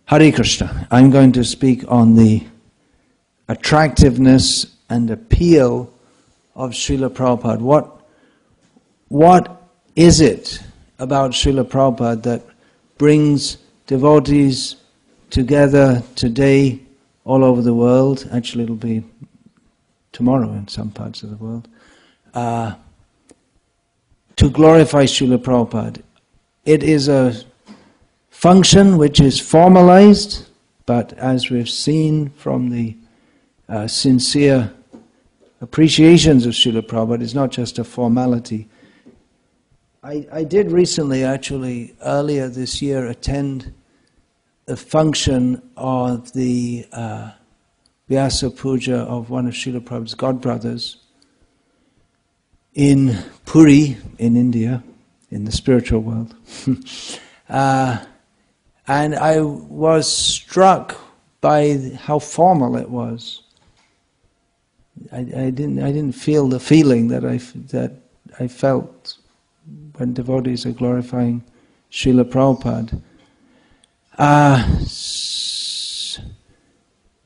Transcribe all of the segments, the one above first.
Hare Krishna. I'm going to speak on the attractiveness and appeal of Srila Prabhupada. What is it about Srila Prabhupada that brings devotees together today all over the world? Actually, it'll be tomorrow in some parts of the world. To glorify Srila Prabhupada. It is a function which is formalized, but as we've seen from the sincere appreciations of Srila Prabhupada, it's not just a formality. I did recently, actually, earlier this year, attend the function of the Vyasa Puja of one of Srila Prabhupada's godbrothers in Puri, in India, in the spiritual world. And I was struck by how formal it was. I didn't feel the feeling that I felt when devotees are glorifying Srila Prabhupada.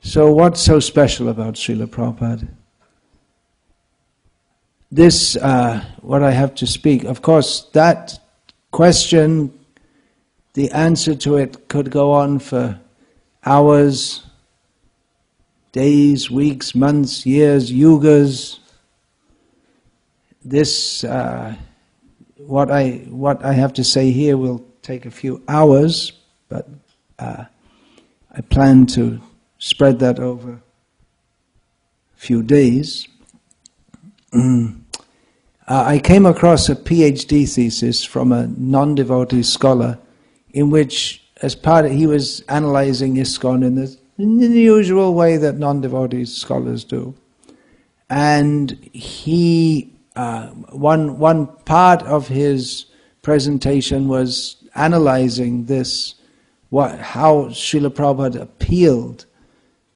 So what's so special about Srila Prabhupada? This, what I have to speak, of course, that question, the answer to it could go on for hours, days, weeks, months, years, yugas. This, what I have to say here will take a few hours, but I plan to spread that over a few days. I came across a PhD thesis from a non-devotee scholar in which, as part of, he was analyzing ISKCON in the usual way that non-devotee scholars do. And he, one part of his presentation was analyzing this, how Srila Prabhupada appealed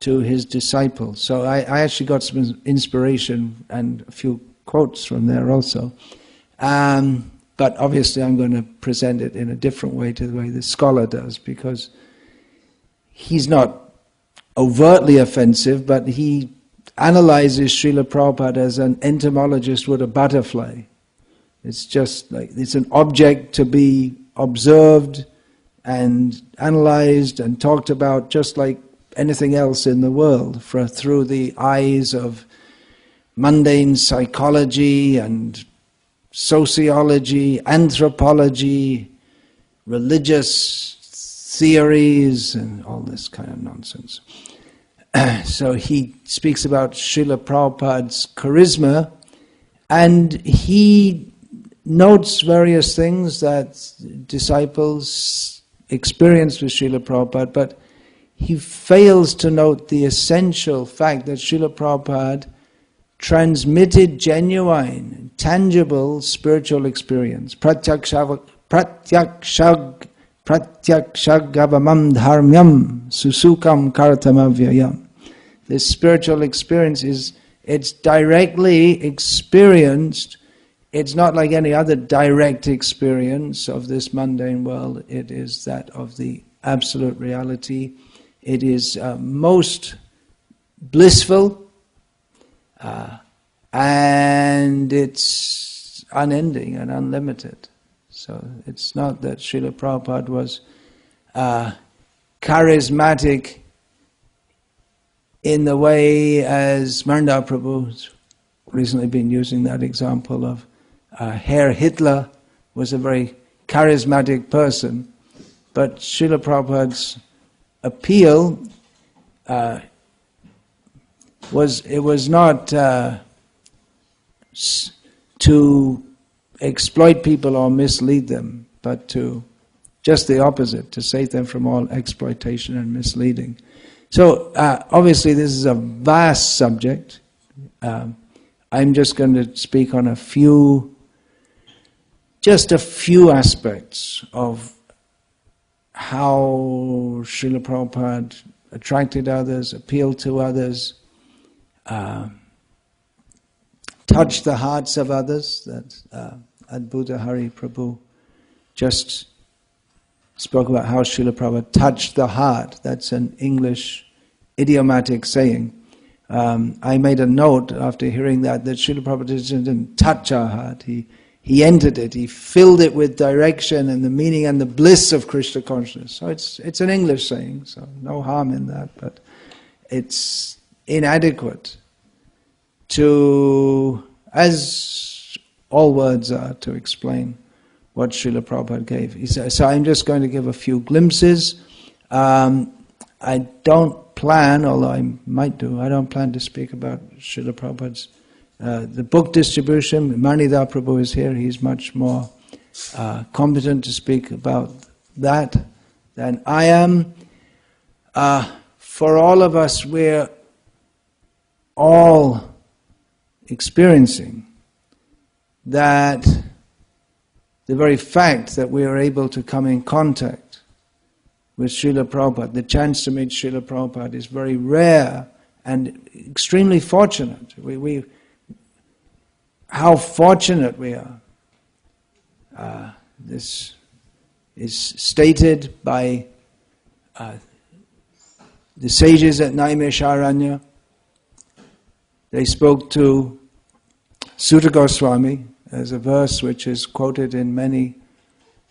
to his disciples. So I actually got some inspiration and a few quotes from there also. But obviously I'm going to present it in a different way to the way the scholar does, because he's not overtly offensive, but he analyzes Srila Prabhupada as an entomologist would a butterfly. It's just like, it's an object to be observed and analyzed and talked about just like anything else in the world, through the eyes of mundane psychology and sociology, anthropology, religious theories, and all this kind of nonsense. So he speaks about Srila Prabhupada's charisma, and he notes various things that disciples experienced with Srila Prabhupada, but he fails to note the essential fact that Srila Prabhupada transmitted genuine, tangible spiritual experience. Pratyakshagavamam dharmyam susukam karatamavyayam. This spiritual experience it's directly experienced. It's not like any other direct experience of this mundane world. It is that of the absolute reality. It is most blissful, and it's unending and unlimited. So it's not that Srila Prabhupada was charismatic in the way as Marnda Prabhu's recently been using that example of Herr Hitler was a very charismatic person, but Srila Prabhupada's appeal was not to exploit people or mislead them, but to just the opposite, to save them from all exploitation and misleading. So obviously this is a vast subject. I'm just going to speak on just a few aspects of how Srila Prabhupada attracted others, appealed to others, touched the hearts of others, that Adbhuta Hari Prabhu just spoke about how Srila Prabhupada touched the heart. That's an English idiomatic saying. I made a note after hearing that Srila Prabhupada didn't touch our heart. He entered it. He filled it with direction and the meaning and the bliss of Krishna consciousness. So it's an English saying, so no harm in that, but it's inadequate to, as all words are, to explain what Srila Prabhupada gave. So I'm just going to give a few glimpses. I don't plan, although I might do, I don't plan to speak about Srila Prabhupada's the book distribution. Manida Prabhu is here. He's much more competent to speak about that than I am. For all of us, we're all experiencing that the very fact that we are able to come in contact with Srila Prabhupada, the chance to meet Srila Prabhupada, is very rare and extremely fortunate. How fortunate we are. This is stated by the sages at Naimisharanya. They spoke to Sutta Goswami. There's a verse which is quoted in many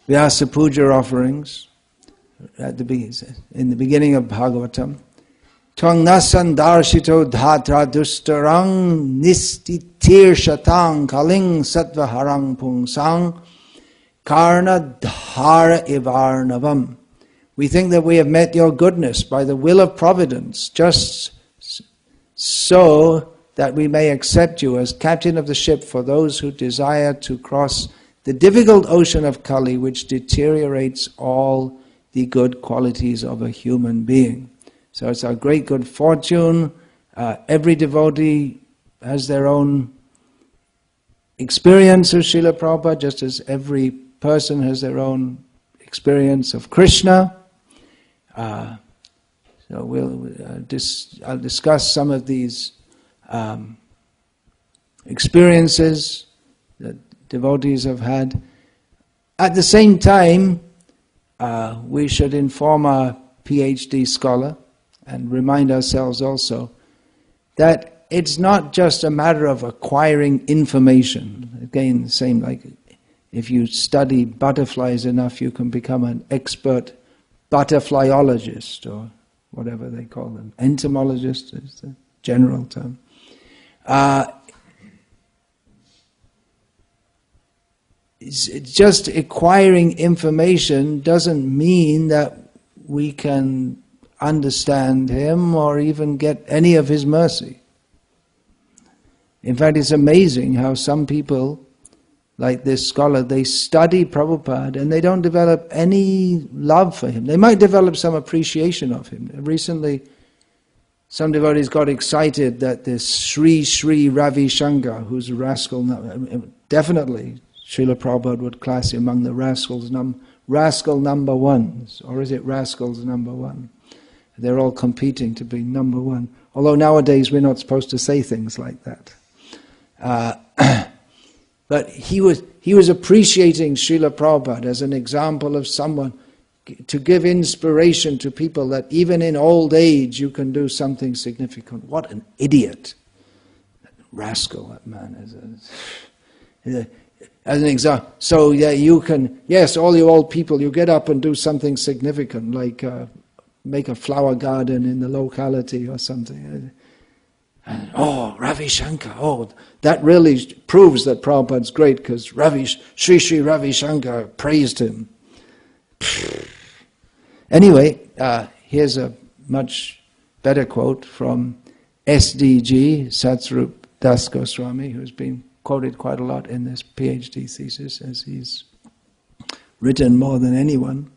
Vyasa Puja offerings in the beginning of Bhagavatam. Twang nasan darshito dhatra dustarang nistitir shatang kaling sattvaharang pungsang karna dhara ivarnavam. We think that we have met your goodness by the will of providence, just so that we may accept you as captain of the ship for those who desire to cross the difficult ocean of Kali, which deteriorates all the good qualities of a human being. So it's our great good fortune. Every devotee has their own experience of Srila Prabhupada, just as every person has their own experience of Krishna. So I'll discuss some of these experiences that devotees have had. At the same time, we should inform our PhD scholar and remind ourselves also that it's not just a matter of acquiring information. Again, the same, like if you study butterflies enough, you can become an expert butterflyologist, or whatever they call them. Entomologist is the general term. It's just acquiring information doesn't mean that we can understand him or even get any of his mercy. In fact, it's amazing how some people, like this scholar, they study Prabhupada and they don't develop any love for him. They might develop some appreciation of him. Recently, some devotees got excited that this Sri Ravi Shankar, who's a rascal, definitely Srila Prabhupada would class him among the rascal number ones, or is it rascals number one? They're all competing to be number one. Although nowadays we're not supposed to say things like that. But he was appreciating Srila Prabhupada as an example of someone to give inspiration to people that even in old age you can do something significant. What an idiot. Rascal, that man is. As an example. So yeah, you can, yes, all you old people, you get up and do something significant, like make a flower garden in the locality or something. And, Ravi Shankar, that really proves that Prabhupada's great, because Sri Ravi Shankar praised him. Anyway, here's a much better quote from SDG, Satsvarup Das Goswami, who's been quoted quite a lot in this PhD thesis, as he's written more than anyone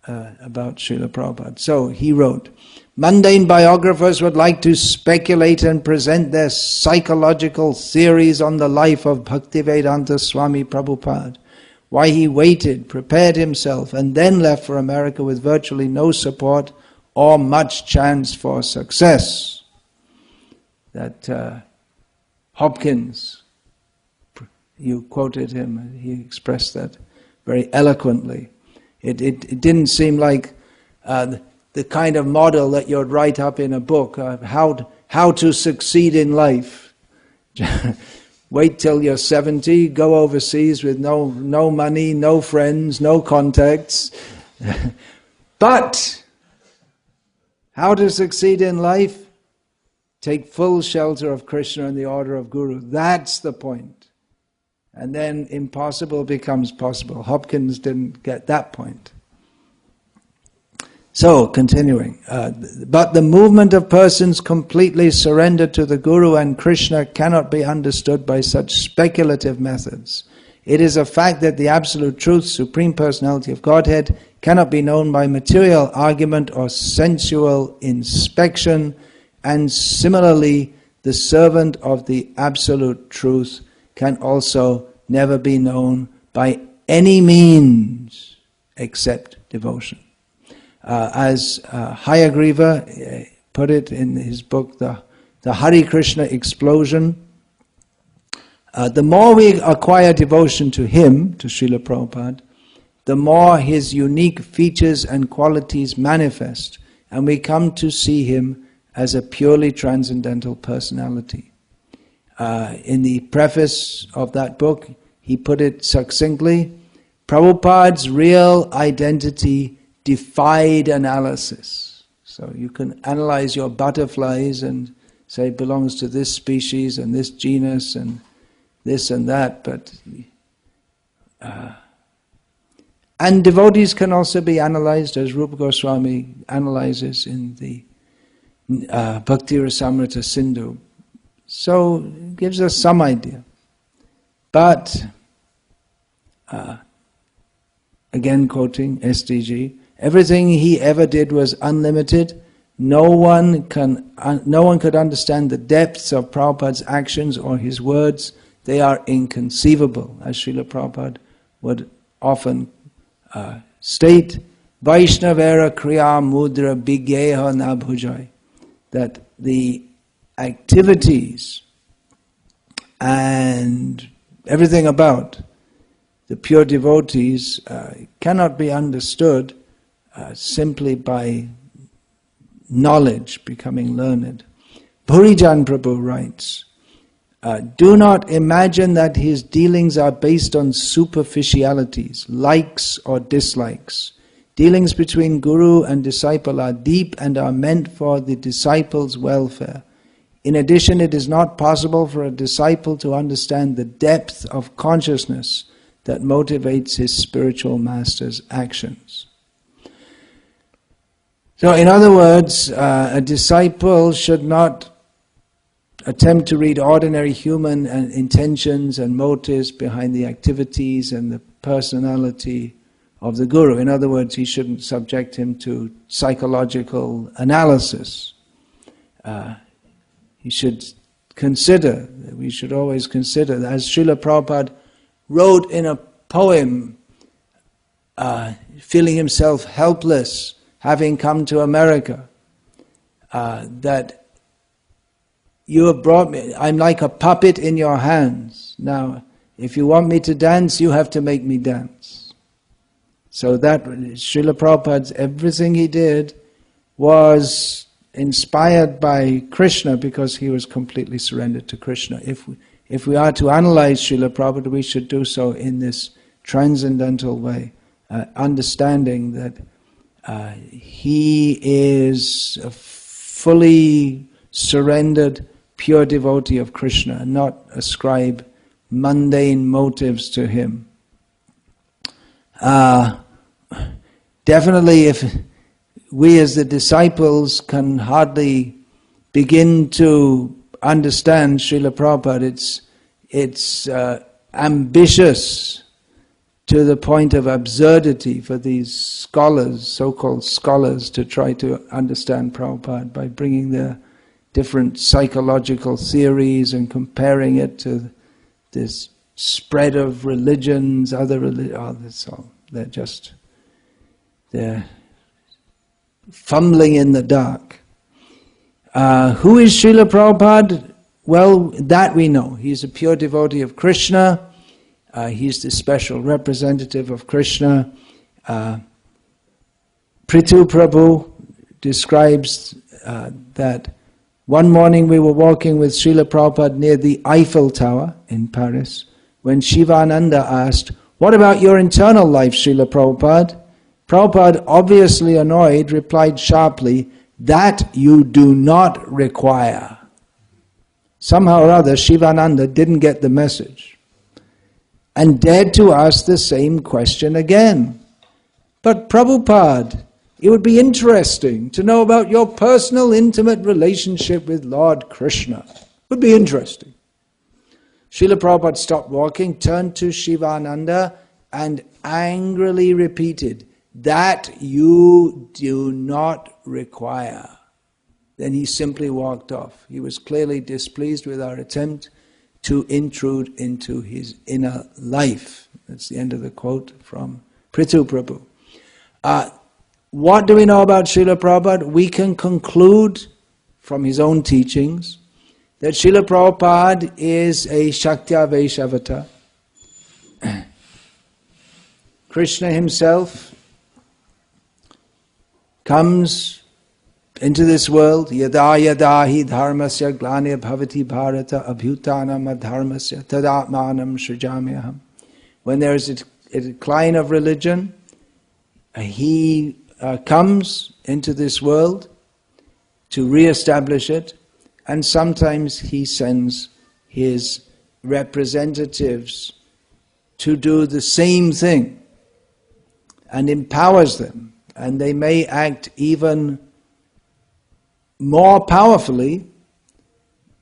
about Srila Prabhupada. So he wrote, mundane biographers would like to speculate and present their psychological theories on the life of Bhaktivedanta Swami Prabhupada, why he waited, prepared himself, and then left for America with virtually no support or much chance for success. That Hopkins, you quoted him, he expressed that very eloquently. It didn't seem like the kind of model that you'd write up in a book, how to succeed in life. Wait till you're 70, go overseas with no money, no friends, no contacts. But how to succeed in life? Take full shelter of Krishna and the order of Guru. That's the point. And then impossible becomes possible. Hopkins didn't get that point. So, continuing. But the movement of persons completely surrendered to the Guru and Krishna cannot be understood by such speculative methods. It is a fact that the Absolute Truth, Supreme Personality of Godhead, cannot be known by material argument or sensual inspection, and similarly, the servant of the Absolute Truth can also never be known by any means except devotion. As Hayagriva put it in his book, the Hare Krishna Explosion, the more we acquire devotion to him, to Srila Prabhupada, the more his unique features and qualities manifest, and we come to see him as a purely transcendental personality. In the preface of that book, he put it succinctly, Prabhupada's real identity defied analysis. So you can analyze your butterflies and say it belongs to this species and this genus and this and that, but and devotees can also be analyzed as Rupa Goswami analyzes in the Bhakti Rasamrita Sindhu. So it gives us some idea. But, again quoting SDG, everything he ever did was unlimited. No one could understand the depths of Prabhupada's actions or his words. They are inconceivable, as Srila Prabhupada would often state, Vaishnavera kriya mudra bigyeha na bhujai, that the activities and everything about the pure devotees cannot be understood simply by knowledge, becoming learned. Bhurijan Prabhu writes, do not imagine that his dealings are based on superficialities, likes or dislikes. Dealings between guru and disciple are deep and are meant for the disciple's welfare. In addition, it is not possible for a disciple to understand the depth of consciousness that motivates his spiritual master's actions. So, in other words, a disciple should not attempt to read ordinary human intentions and motives behind the activities and the personality of the Guru. In other words, he shouldn't subject him to psychological analysis. We should always consider, as Srila Prabhupada wrote in a poem, feeling himself helpless, having come to America, that you have brought me, I'm like a puppet in your hands. Now, if you want me to dance, you have to make me dance. So that, Srila Prabhupada's, everything he did was inspired by Krishna because he was completely surrendered to Krishna. If we are to analyze Srila Prabhupada, we should do so in this transcendental way, understanding that he is a fully surrendered, pure devotee of Krishna, and not ascribe mundane motives to him. Definitely, if we as the disciples can hardly begin to understand Srila Prabhupada, it's ambitious to the point of absurdity for these scholars, so-called scholars, to try to understand Prabhupada by bringing their different psychological theories and comparing it to this spread of religions, other religions. They're fumbling in the dark. Who is Srila Prabhupada? Well, that we know. He's a pure devotee of Krishna. He's the special representative of Krishna. Prithu Prabhu describes that one morning we were walking with Srila Prabhupada near the Eiffel Tower in Paris, when Shivananda asked, "What about your internal life, Srila Prabhupada?" Prabhupada, obviously annoyed, replied sharply, "That you do not require." Somehow or other, Shivananda didn't get the message and dared to ask the same question again. "But Prabhupada, it would be interesting to know about your personal, intimate relationship with Lord Krishna. It would be interesting." Srila Prabhupada stopped walking, turned to Shivananda and angrily repeated, "That you do not require." Then he simply walked off. He was clearly displeased with our attempt to intrude into his inner life. That's the end of the quote from Prithu Prabhu. What do we know about Srila Prabhupada? We can conclude from his own teachings that Srila Prabhupada is a Shakti-avesh avatar. Krishna himself comes into this world, yada yada hi dharmasya glane bhavati bharata abhyutanam adharmasya tadatmanam srijamyaham. When there is a decline of religion, he comes into this world to re-establish it, and sometimes he sends his representatives to do the same thing and empowers them, and they may act even more powerfully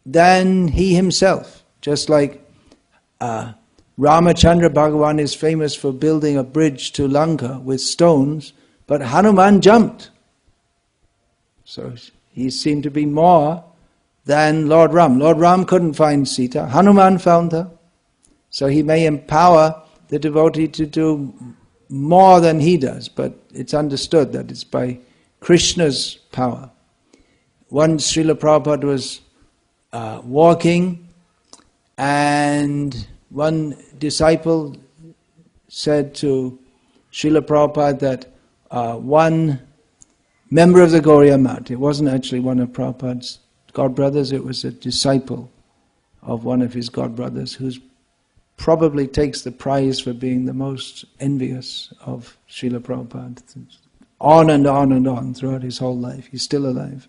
than he himself. Just like Ramachandra Bhagavan is famous for building a bridge to Lanka with stones, but Hanuman jumped. So he seemed to be more than Lord Ram. Lord Ram couldn't find Sita, Hanuman found her. So he may empower the devotee to do more than he does, but it's understood that it's by Krishna's power. Once Srila Prabhupada was walking, and one disciple said to Srila Prabhupada that one member of the Gauriya Math, it wasn't actually one of Prabhupada's godbrothers, it was a disciple of one of his godbrothers who probably takes the prize for being the most envious of Srila Prabhupada. On and on and on throughout his whole life. He's still alive.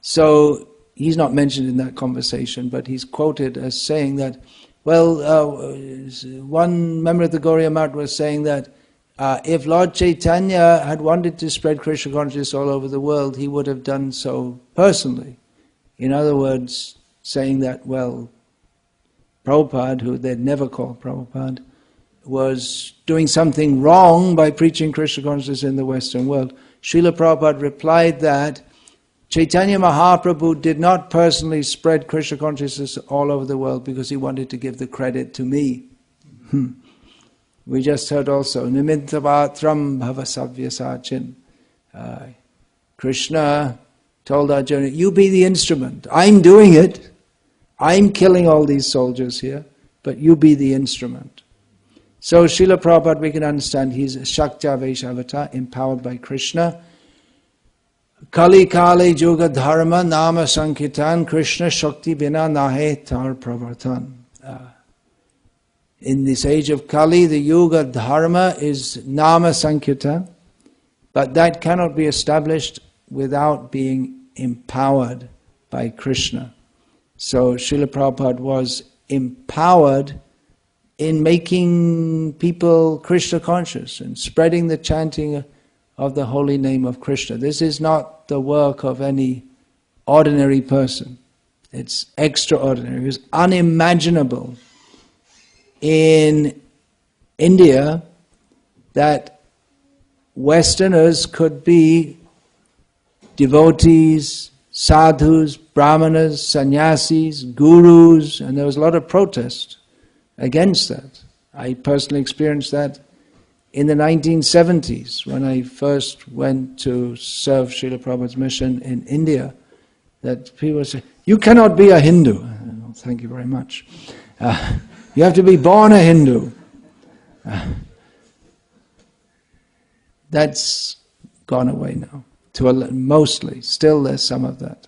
So he's not mentioned in that conversation, but he's quoted as saying that, one member of the Gauriya Math was saying that if Lord Chaitanya had wanted to spread Krishna consciousness all over the world, he would have done so personally. In other words, saying that, Prabhupada, who they'd never call Prabhupada, was doing something wrong by preaching Krishna consciousness in the Western world. Srila Prabhupada replied that Chaitanya Mahaprabhu did not personally spread Krishna consciousness all over the world because he wanted to give the credit to me. We just heard also, Nimittavatram bhavasavyasachin. Krishna told Arjuna, you be the instrument. I'm doing it. I'm killing all these soldiers here, but you be the instrument. So Srila Prabhupada, we can understand, he's a Shakti-avesh avatar, empowered by Krishna. Kali Kali Juga Dharma Nama Sankirtan Krishna Shakti Bina Nahe Tar Pravartan. In this age of Kali, the Yuga Dharma is Nama Sankirtan, but that cannot be established without being empowered by Krishna. So Srila Prabhupada was empowered in making people Krishna conscious and spreading the chanting of the holy name of Krishna. This is not the work of any ordinary person. It's extraordinary. It was unimaginable in India that Westerners could be devotees, sadhus, brahmanas, sannyasis, gurus, and there was a lot of protest against that. I personally experienced that in the 1970s when I first went to serve Srila Prabhupada's mission in India, that people would say, you cannot be a Hindu. Oh, thank you very much. You have to be born a Hindu. That's gone away now, mostly. Still there's some of that.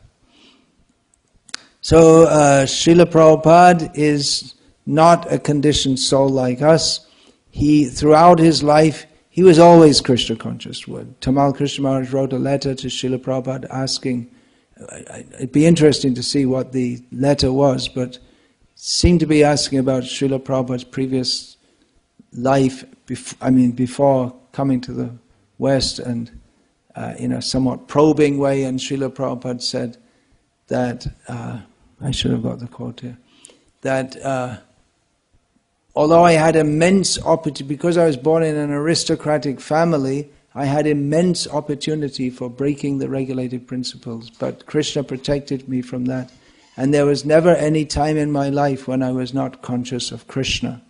So Srila Prabhupada is not a conditioned soul like us. Throughout his life, he was always Krishna conscious. Tamal Krishna Maharaj wrote a letter to Srila Prabhupada asking, it'd be interesting to see what the letter was, but seemed to be asking about Srila Prabhupada's previous life, before coming to the West, and in a somewhat probing way, and Srila Prabhupada said that, I should have got the quote here, that although I had immense opportunity, because I was born in an aristocratic family, I had immense opportunity for breaking the regulated principles, but Krishna protected me from that. And there was never any time in my life when I was not conscious of Krishna.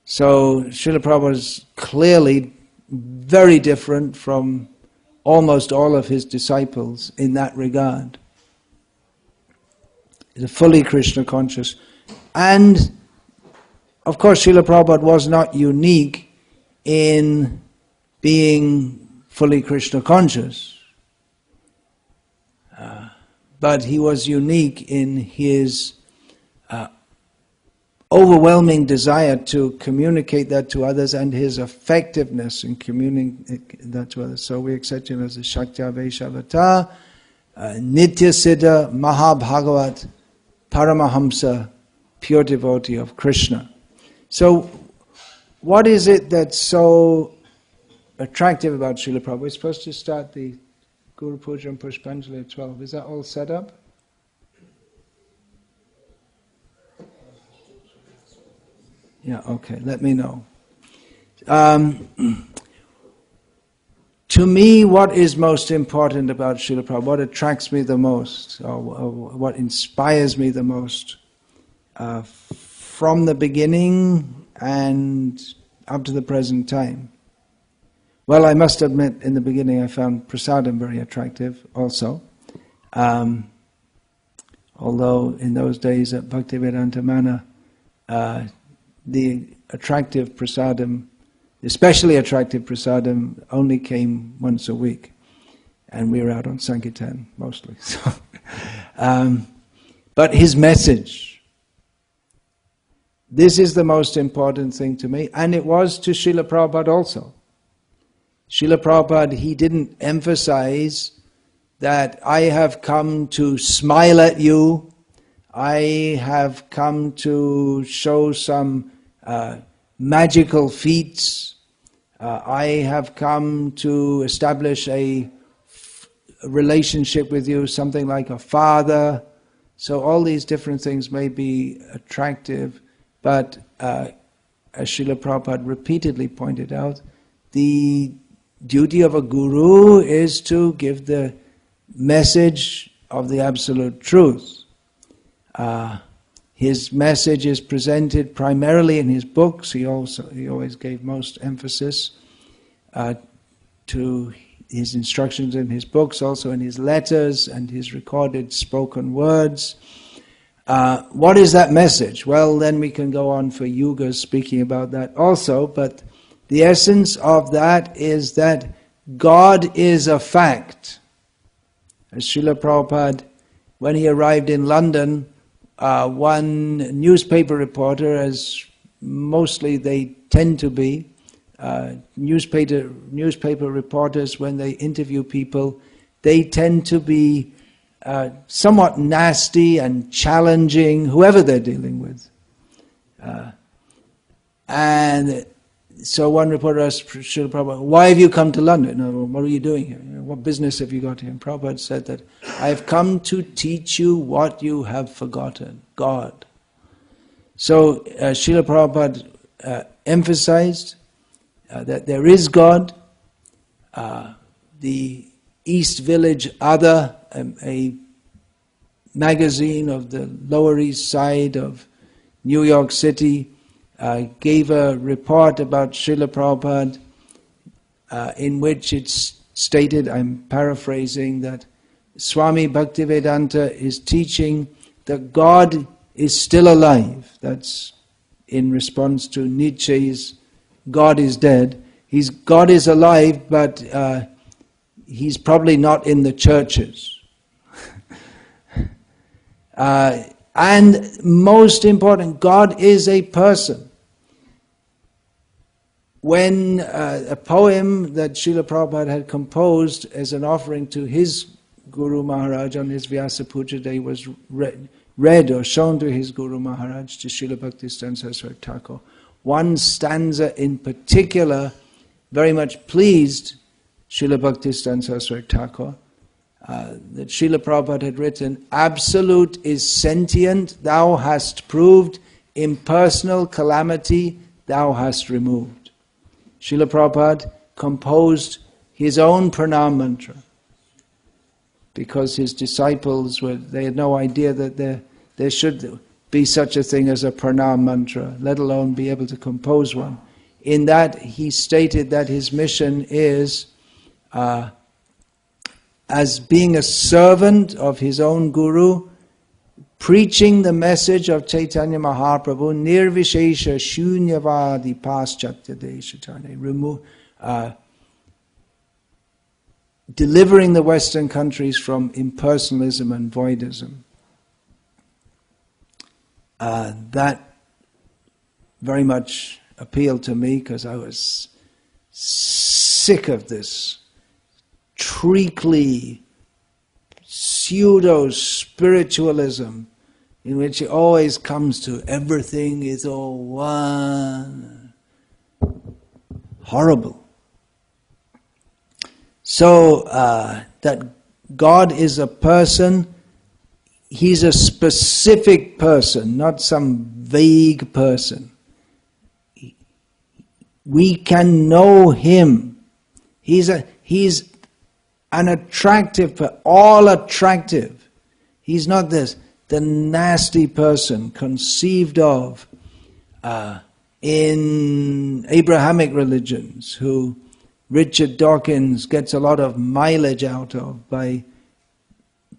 So Srila Prabhupada is clearly very different from almost all of his disciples in that regard. He's a fully Krishna conscious. And of course Srila Prabhupada was not unique in being fully Krishna conscious. But he was unique in his overwhelming desire to communicate that to others and his effectiveness in communicating that to others. So we accept him as a Shaktya Vaishavata, Nitya Siddha, Mahabhagavat, Paramahamsa, pure devotee of Krishna. So what is it that's so attractive about Srila Prabhupada? We're supposed to start the Guru Puja and Pushpanjali at 12. Is that all set up? Yeah, okay, let me know. To me, what is most important about Srila Prabhupada, what attracts me the most, or what inspires me the most, from the beginning and up to the present time? Well, I must admit, in the beginning I found prasadam very attractive also. Although in those days at Bhaktivedanta Mana, the attractive prasadam, especially attractive prasadam, only came once a week. And we were out on Sankirtan mostly. So, but his message, this is the most important thing to me, and it was to Srila Prabhupada also. Srila Prabhupada, he didn't emphasize that I have come to smile at you, I have come to show some magical feats, I have come to establish a relationship with you, something like a father. So all these different things may be attractive, but as Srila Prabhupada repeatedly pointed out, the duty of a guru is to give the message of the absolute truth. His message is presented primarily in his books. He always gave most emphasis to his instructions in his books, also in his letters and his recorded spoken words. What is that message? Well, then we can go on for yugas speaking about that also, but the essence of that is that God is a fact. As Srila Prabhupada, when he arrived in London, one newspaper reporter, as mostly they tend to be, newspaper reporters, when they interview people, they tend to be somewhat nasty and challenging, whoever they're dealing with. And so one reporter asked Srila Prabhupada, why have you come to London? What are you doing here? What business have you got here? And Prabhupada said that, I have come to teach you what you have forgotten, God. So Srila Prabhupada emphasized that there is God. The East Village Other, a magazine of the Lower East Side of New York City, gave a report about Srila Prabhupada in which it's stated, I'm paraphrasing, that Swami Bhaktivedanta is teaching that God is still alive. That's in response to Nietzsche's God is dead. God is alive, but he's probably not in the churches. And most important, God is a person. When a poem that Srila Prabhupada had composed as an offering to his Guru Maharaj on his Vyasa Puja Day was read or shown to his Guru Maharaj, to Srila Bhaktisiddhanta Saraswati Thakur, one stanza in particular very much pleased Srila Bhaktisiddhanta Saraswati Thakur, that Srila Prabhupada had written, "Absolute is sentient, thou hast proved, impersonal calamity thou hast removed." Srila Prabhupada composed his own pranam mantra because his disciples they had no idea that there should be such a thing as a pranam mantra, let alone be able to compose one. In that he stated that his mission is as being a servant of his own Guru, preaching the message of Chaitanya Mahaprabhu, nirvishesha shunyavadi paschatya deshatane, delivering the Western countries from impersonalism and voidism. That very much appealed to me because I was sick of this treacly pseudo-spiritualism in which it always comes to everything is all one. Horrible. So that God is a person, he's a specific person, not some vague person. We can know him. He's an attractive, all attractive. He's not the nasty person conceived of in Abrahamic religions who Richard Dawkins gets a lot of mileage out of by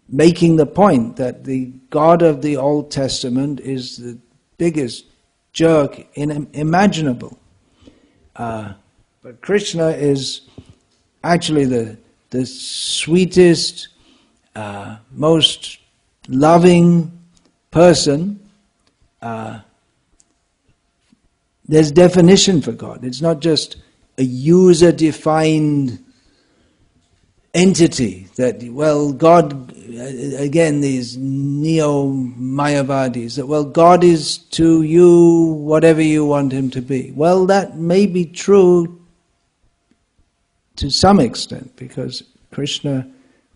making the point that the God of the Old Testament is the biggest jerk imaginable. But Krishna is actually the sweetest, most loving person. There's definition for God. It's not just a user-defined entity that, well, God, again, these neo-Mayavadis, that, well, God is to you whatever you want him to be. Well, that may be true to some extent, because Krishna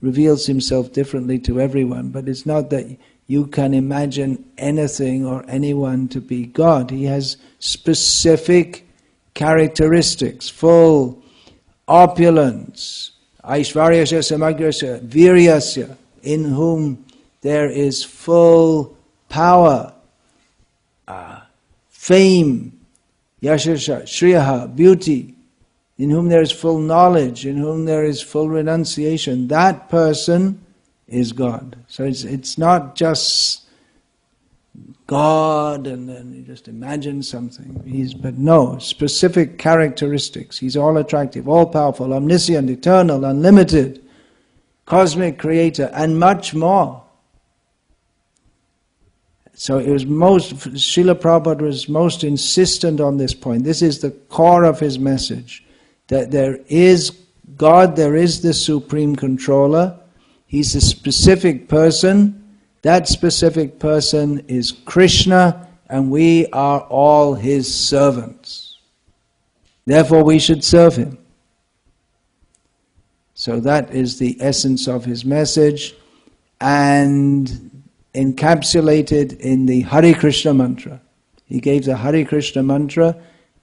reveals himself differently to everyone, but it's not that you can imagine anything or anyone to be God. He has specific characteristics, full opulence, aishvaryasya samagrasya, viryasya, in whom there is full power, fame, yashasha, shriyaha, beauty, in whom there is full knowledge, in whom there is full renunciation. That person is God. So it's not just God and then you just imagine something. But no, specific characteristics. He's all attractive, all powerful, omniscient, eternal, unlimited, cosmic creator, and much more. So it was Srila Prabhupada was most insistent on this point. This is the core of his message, that there is God, there is the Supreme Controller. He's a specific person. That specific person is Krishna, and we are all his servants. Therefore we should serve him. So that is the essence of his message, and encapsulated in the Hare Krishna mantra. He gave the Hare Krishna mantra.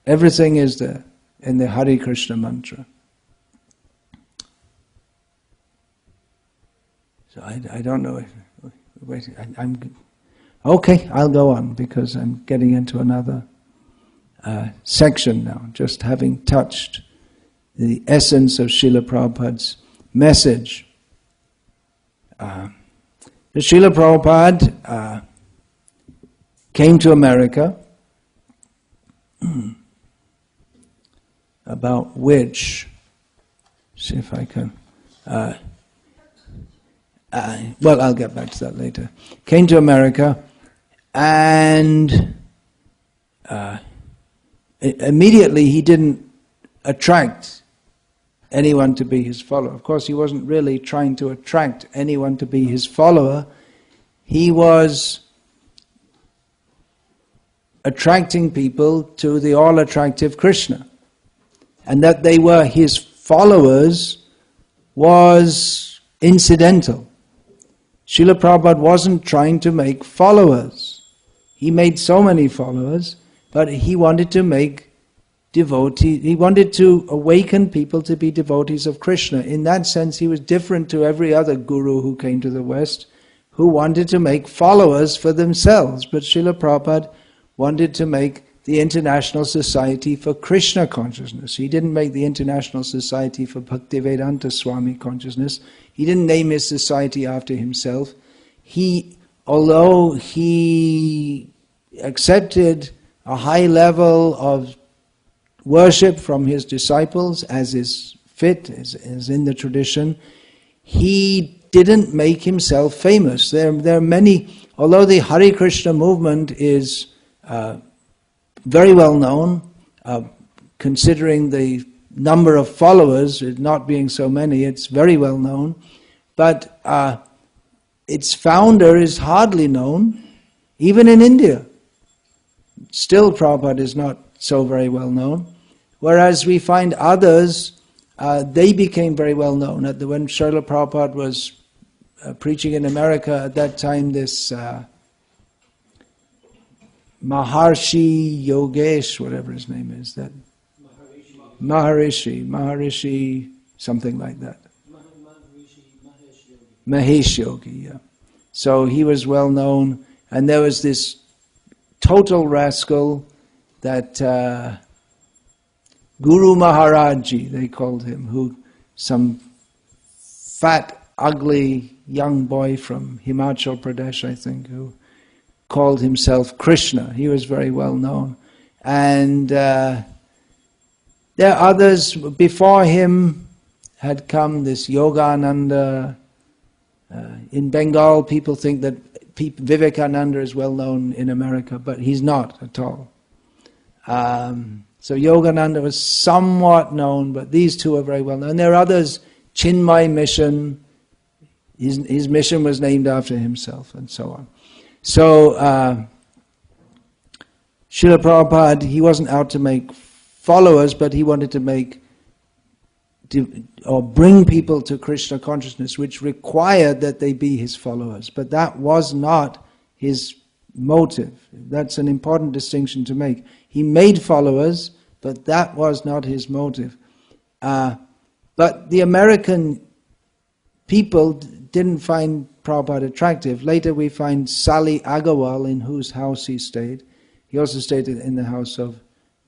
Everything is there in the Hare Krishna mantra. So I don't know if... Wait, okay, I'll go on because I'm getting into another section now, just having touched the essence of Srila Prabhupada's message. Srila Prabhupada came to America about which, see if I can, well, I'll get back to that later. Came to America, and immediately he didn't attract anyone to be his follower. Of course, he wasn't really trying to attract anyone to be his follower. He was attracting people to the all-attractive Krishna. And that they were his followers was incidental. Srila Prabhupada wasn't trying to make followers. He made so many followers, but he wanted to make devotees, he wanted to awaken people to be devotees of Krishna. In that sense, he was different to every other guru who came to the West, who wanted to make followers for themselves. But Srila Prabhupada wanted to make the International Society for Krishna Consciousness. He didn't make the International Society for Bhaktivedanta Swami Consciousness. He didn't name his society after himself. Although he accepted a high level of worship from his disciples, as is fit, as in the tradition, he didn't make himself famous. There are many, although the Hare Krishna movement is very well known, considering the number of followers, it not being so many, it's very well known, but its founder is hardly known, even in India. Still, Prabhupada is not so very well known. Whereas we find others, they became very well known. When Srila Prabhupada was preaching in America at that time, this Maharshi Yogesh, whatever his name is, that Maharishi, something like that. Mahesh Yogi, yeah. So he was well known, and there was this total rascal that Guru Maharajji, they called him, who some fat, ugly young boy from Himachal Pradesh, I think, who called himself Krishna. He was very well known. And there are others. Before him had come this Yogananda. In Bengal, people think that Vivekananda is well known in America, but he's not at all. So Yogananda was somewhat known, but these two are very well known. And there are others, Chinmay Mission, his mission was named after himself, and so on. So, Srila Prabhupada, he wasn't out to make followers, but he wanted to bring people to Krishna consciousness, which required that they be his followers. But that was not his motive. That's an important distinction to make. He made followers, but that was not his motive. But the American people didn't find Prabhupada attractive. Later we find Sally Agarwal, in whose house he stayed. He also stayed in the house of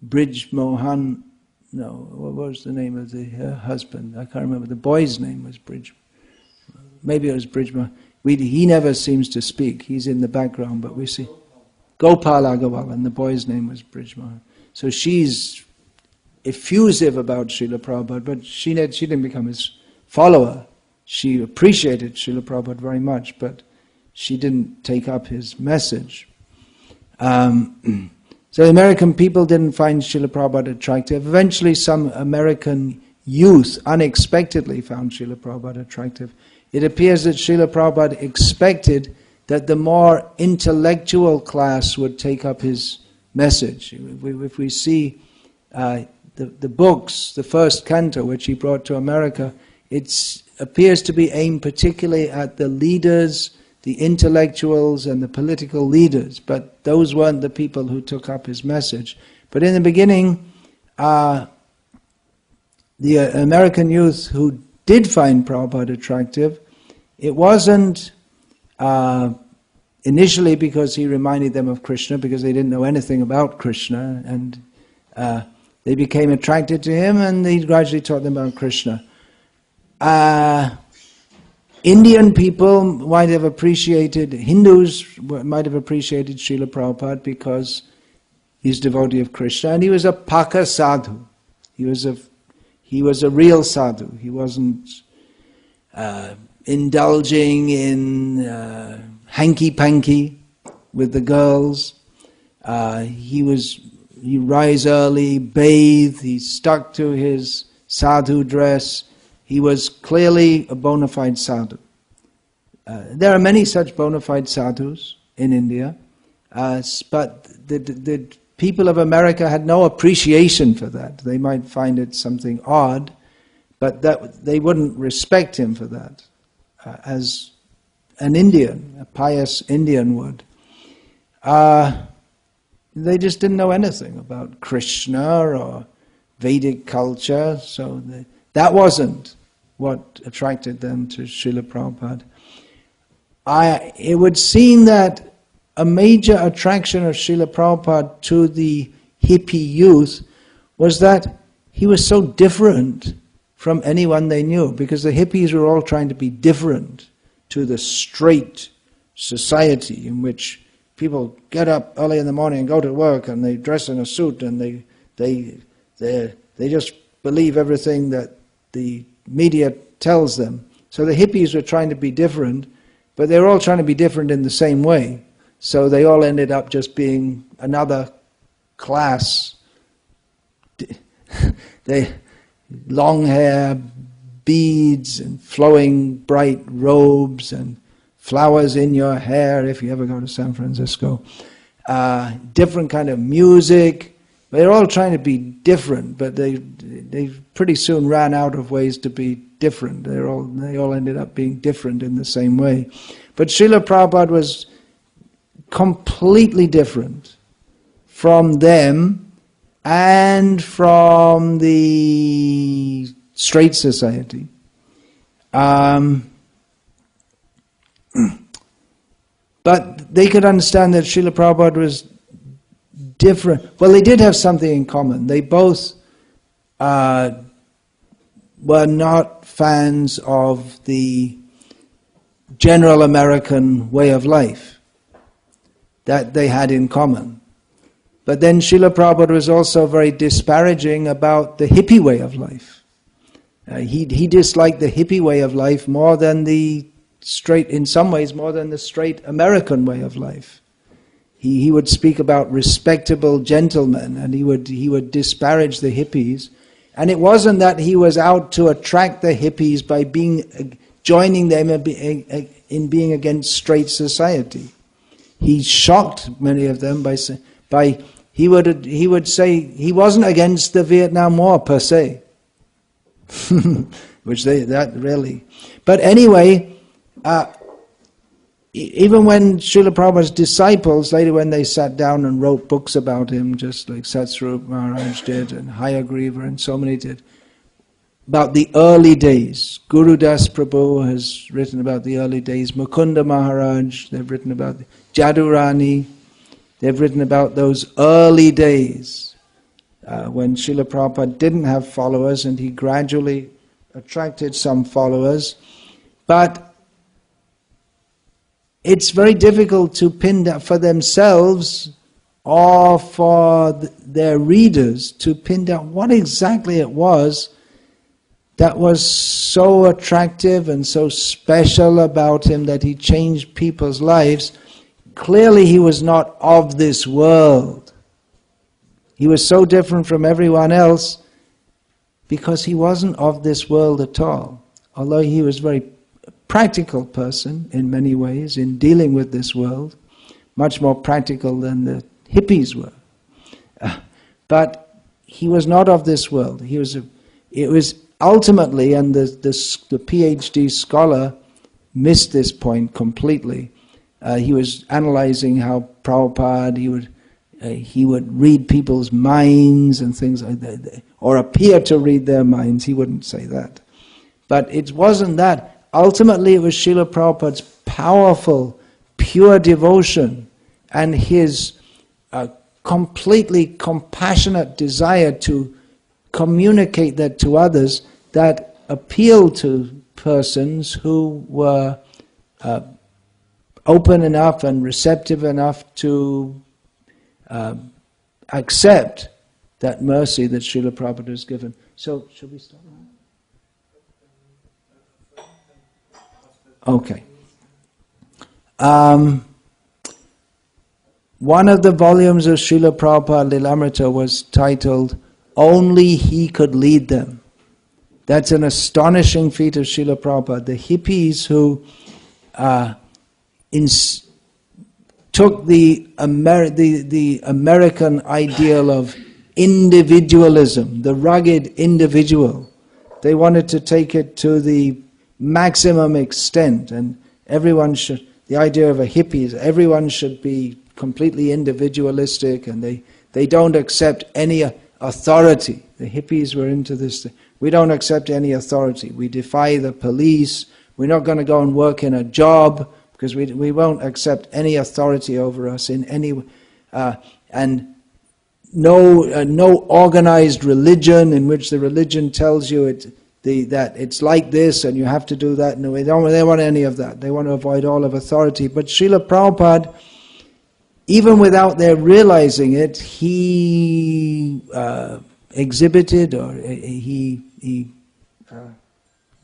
Brij Mohan. No, what was the name of the husband? I can't remember. The boy's name was Brij. Maybe it was Brij Mohan. He never seems to speak. He's in the background, but we see Gopal Agarwal, and the boy's name was Brij Mohan. So she's effusive about Srila Prabhupada, but she didn't become his follower. She appreciated Srila Prabhupada very much, but she didn't take up his message. So the American people didn't find Srila Prabhupada attractive. Eventually some American youth unexpectedly found Srila Prabhupada attractive. It appears that Srila Prabhupada expected that the more intellectual class would take up his message. If we see the books, the first canto which he brought to America, it appears to be aimed particularly at the leaders, the intellectuals and the political leaders, but those weren't the people who took up his message. But in the beginning, the American youth who did find Prabhupada attractive, it wasn't initially because he reminded them of Krishna, because they didn't know anything about Krishna, and they became attracted to him, and he gradually taught them about Krishna. Indian people might have appreciated, Hindus might have appreciated Srila Prabhupada because he's a devotee of Krishna, and he was a Paka Sadhu. He was a real sadhu. He wasn't indulging in hanky-panky with the girls. He rise early, bathe, he stuck to his sadhu dress. He was clearly a bona fide sadhu. There are many such bona fide sadhus in India, but the people of America had no appreciation for that. They might find it something odd, but that they wouldn't respect him for that, as an Indian, a pious Indian would. They just didn't know anything about Krishna or Vedic culture, so that wasn't what attracted them to Srila Prabhupada. It would seem that a major attraction of Srila Prabhupada to the hippie youth was that he was so different from anyone they knew, because the hippies were all trying to be different to the straight society in which people get up early in the morning and go to work and they dress in a suit and they just believe everything that the media tells them. So the hippies were trying to be different, but they were all trying to be different in the same way. So they all ended up just being another class. They long hair, beads, and flowing bright robes, and flowers in your hair if you ever go to San Francisco. Different kind of music. They're all trying to be different, but they pretty soon ran out of ways to be different. They all ended up being different in the same way. But Srila Prabhupada was completely different from them and from the straight society. But they could understand that Srila Prabhupada was different. Well, they did have something in common. They both were not fans of the general American way of life. That they had in common. But then Srila Prabhupada was also very disparaging about the hippie way of life. He disliked the hippie way of life more than the straight, in some ways more than the straight American way of life. He would speak about respectable gentlemen, and he would disparage the hippies. And it wasn't that he was out to attract the hippies by joining them in being against straight society. He shocked many of them he would say he wasn't against the Vietnam War per se, which that really. But anyway, even when Srila Prabhupada's disciples, later when they sat down and wrote books about him, just like Satsvarup Maharaj did, and Hayagriva and so many did, about the early days. Guru Das Prabhu has written about the early days. Mukunda Maharaj, they've written about Jadurani, they've written about those early days when Srila Prabhupada didn't have followers and he gradually attracted some followers. But it's very difficult to pin that for themselves or for their readers to pin down what exactly it was that was so attractive and so special about him that he changed people's lives. Clearly he was not of this world. He was so different from everyone else because he wasn't of this world at all. Although he was a very practical person in many ways in dealing with this world, much more practical than the hippies were. But he was not of this world. It was ultimately, and the PhD scholar missed this point completely. He was analyzing how Prabhupada, he would read people's minds and things like that, or appear to read their minds. He wouldn't say that. But it wasn't that. Ultimately, it was Srila Prabhupada's powerful, pure devotion and his completely compassionate desire to communicate that to others that appealed to persons who were open enough and receptive enough to accept that mercy that Srila Prabhupada has given. So, should we stop now? Okay. One of the volumes of Srila Prabhupada Lilamrita was titled, Only He Could Lead Them. That's an astonishing feat of Srila Prabhupada. The hippies who took the American ideal of individualism, the rugged individual. They wanted to take it to the maximum extent, and the idea of a hippie is everyone should be completely individualistic, and they don't accept any authority. The hippies were into this thing. We don't accept any authority. We defy the police. We're not going to go and work in a job because we won't accept any authority over us in any and no organized religion in which the religion tells you that it's like this and you have to do that. No, they don't want any of that. They want to avoid all of authority. But Srila Prabhupada, even without their realizing it, he exhibited or he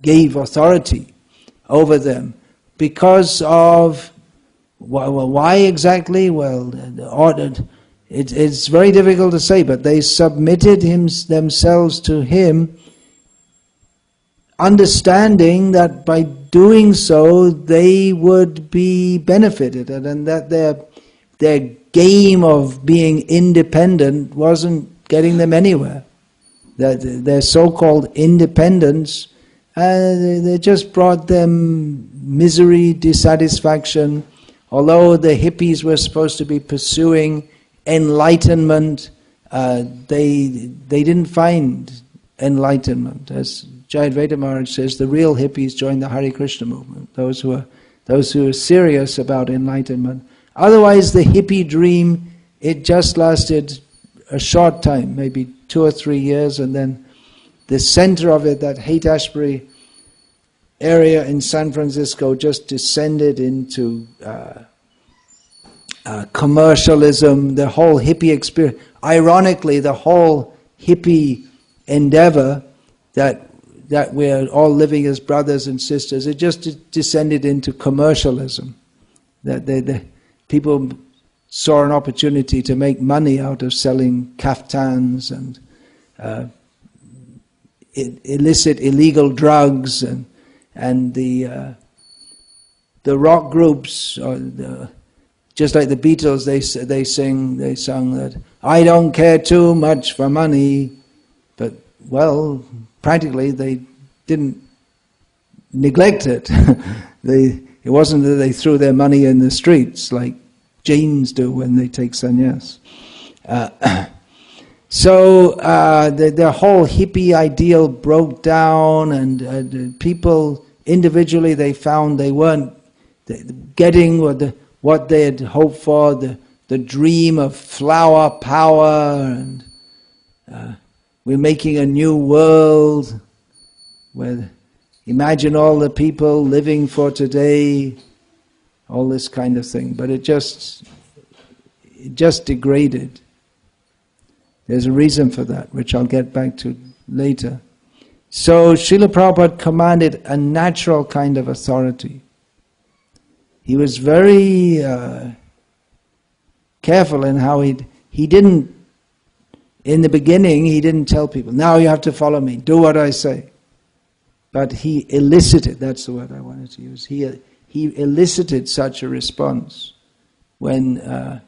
gave authority over them because of why exactly? Well, it's very difficult to say, but they submitted themselves to him, understanding that by doing so they would be benefited, and that their game of being independent wasn't getting them anywhere. That their so-called independence, they just brought them misery, dissatisfaction. Although the hippies were supposed to be pursuing enlightenment, they didn't find enlightenment. As Jayadvaita Maharaj says, the real hippies joined the Hare Krishna movement. Those who are serious about enlightenment. Otherwise, the hippie dream, it just lasted a short time, maybe 2 or 3 years, and then the center of it, that Haight-Ashbury area in San Francisco, just descended into commercialism. The whole hippie experience, ironically, the whole hippie endeavor that we're all living as brothers and sisters, it just descended into commercialism. That the people saw an opportunity to make money out of selling kaftans and illicit, illegal drugs, and the rock groups, just like the Beatles, they sung that I don't care too much for money, but well, practically they didn't neglect it. It wasn't that they threw their money in the streets like Jains do when they take sannyas. So the whole hippie ideal broke down, and people individually, they found they weren't getting what they had hoped for, the dream of flower power, and we're making a new world where imagine all the people living for today, all this kind of thing. But it just degraded. There's a reason for that, which I'll get back to later. So Srila Prabhupada commanded a natural kind of authority. He was very careful in how he didn't, in the beginning, he didn't tell people, now you have to follow me, do what I say. But he elicited, that's the word I wanted to use, he elicited such a response when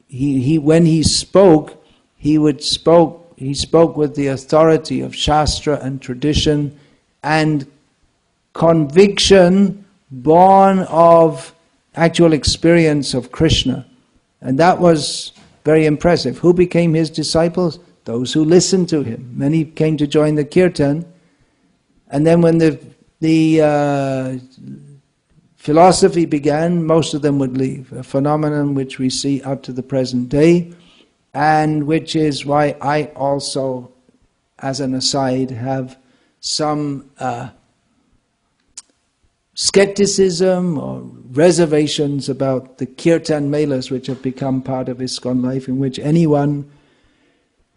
he spoke. He spoke with the authority of Shastra and tradition and conviction born of actual experience of Krishna, and that was very impressive. Who became his disciples? Those who listened to him. Many came to join the kirtan, and then when the philosophy began, most of them would leave. A phenomenon which we see up to the present day, and which is why I also, as an aside, have some skepticism or reservations about the kirtan melas which have become part of ISKCON life, in which anyone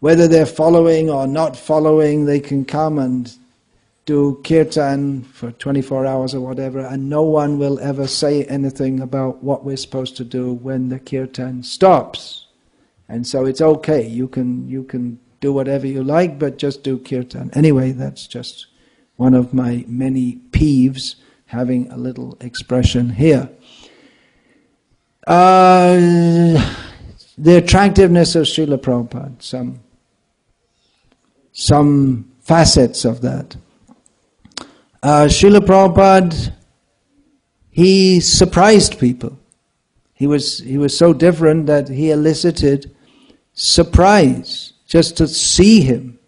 whether they're following or not following, they can come and do kirtan for 24 hours or whatever, and no one will ever say anything about what we're supposed to do when the kirtan stops. And so it's okay, you can do whatever you like, but just do kirtan. Anyway, that's just one of my many peeves, having a little expression here. The attractiveness of Srila Prabhupada, some facets of that. Srila Prabhupada, he surprised people. He was so different that he elicited surprise just to see him.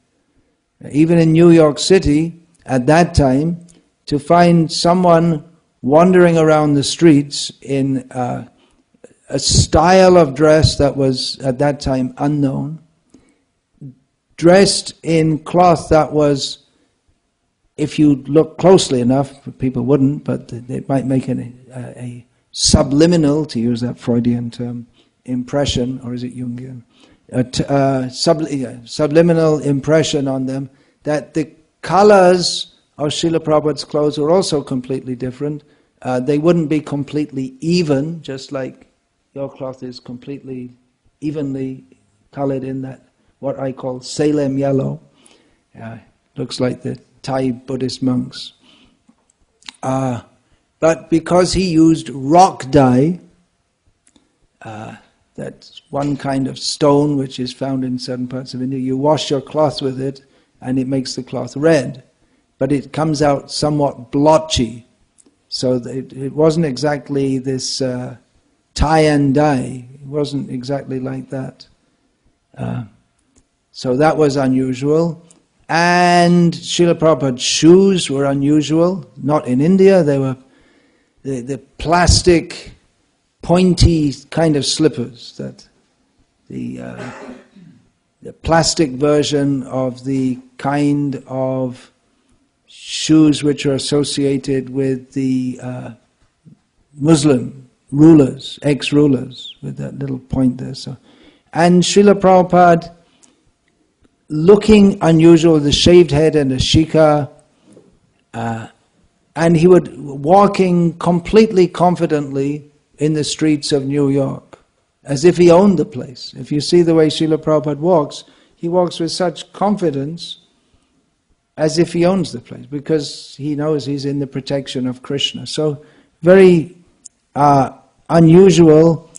Even in New York City, at that time, to find someone wandering around the streets in a style of dress that was at that time unknown, dressed in cloth that was, if you look closely enough, people wouldn't, but it might make a subliminal, to use that Freudian term, impression, or is it Jungian? Subliminal impression on them, that the colors of Srila Prabhupada's clothes were also completely different. They wouldn't be completely even, just like your cloth is completely evenly colored in that, what I call Salem yellow. Looks like the Thai Buddhist monks. But because he used rock dye, that's one kind of stone which is found in certain parts of India, you wash your cloth with it and it makes the cloth red. But it comes out somewhat blotchy. So it wasn't exactly this tie and dye. It wasn't exactly like that. So that was unusual. And Srila Prabhupada's shoes were unusual. Not in India, they were the plastic, pointy kind of slippers, that the plastic version of the kind of shoes which are associated with the Muslim rulers, ex-rulers, with that little point there. So, and Srila Prabhupada, looking unusual, the shaved head and a shikha, and he would walking completely confidently in the streets of New York, as if he owned the place. If you see the way Srila Prabhupada walks, he walks with such confidence as if he owns the place, because he knows he's in the protection of Krishna. So very unusual.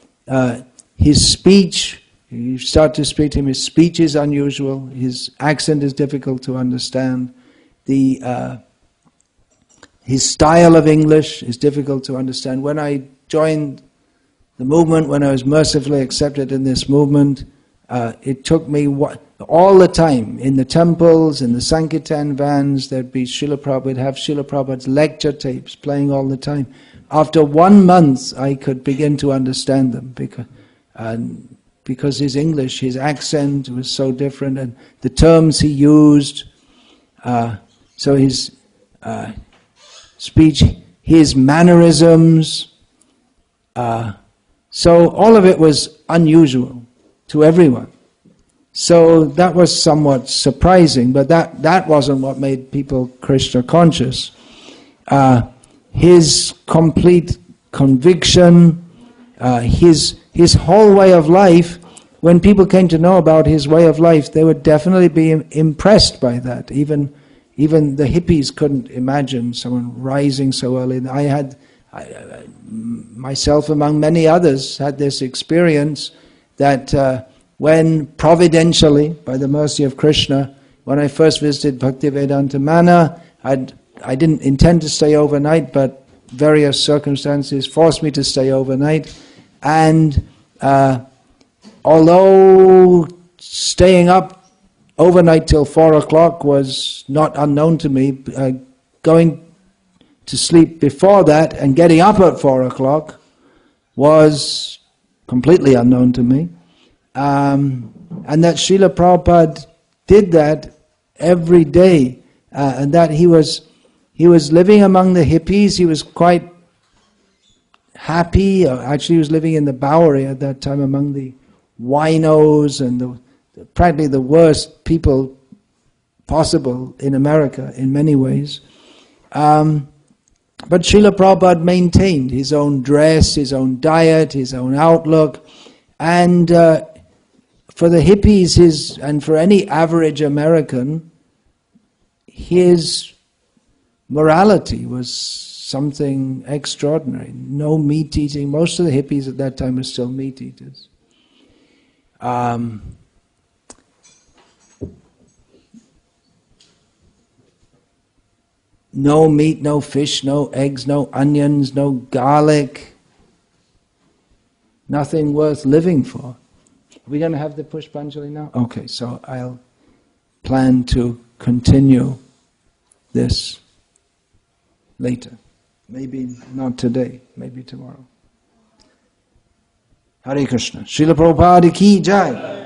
His speech, you start to speak to him, his speech is unusual, his accent is difficult to understand, his style of English is difficult to understand. When I joined the movement, when I was mercifully accepted in this movement, it took me all the time, in the temples, in the Sankirtan vans, there'd be Srila Prabhupada, we'd have Srila Prabhupada's lecture tapes playing all the time. After 1 month, I could begin to understand them, because his English, his accent was so different, and the terms he used, so his speech, his mannerisms, so all of it was unusual to everyone. So that was somewhat surprising, but that wasn't what made people Krishna conscious. His complete conviction, his whole way of life, when people came to know about his way of life, they would definitely be impressed by that. Even the hippies couldn't imagine someone rising so early. I myself, among many others, had this experience that when providentially, by the mercy of Krishna, when I first visited Bhaktivedanta Mana, I didn't intend to stay overnight, but various circumstances forced me to stay overnight. And although staying up overnight till 4 o'clock was not unknown to me, going to sleep before that and getting up at 4 o'clock was completely unknown to me. And that Srila Prabhupada did that every day, and that he was living among the hippies. He was quite happy. Actually, he was living in the Bowery at that time among the winos and practically the worst people possible in America in many ways. But Srila Prabhupada maintained his own dress, his own diet, his own outlook, and for the hippies and for any average American, his morality was something extraordinary. No meat eating. Most of the hippies at that time were still meat eaters. No meat, no fish, no eggs, no onions, no garlic. Nothing worth living for. Are we going to have the Pushpanjali now? Okay, so I'll plan to continue this later. Maybe not today, maybe tomorrow. Hare Krishna. Srila Prabhupada ki jai.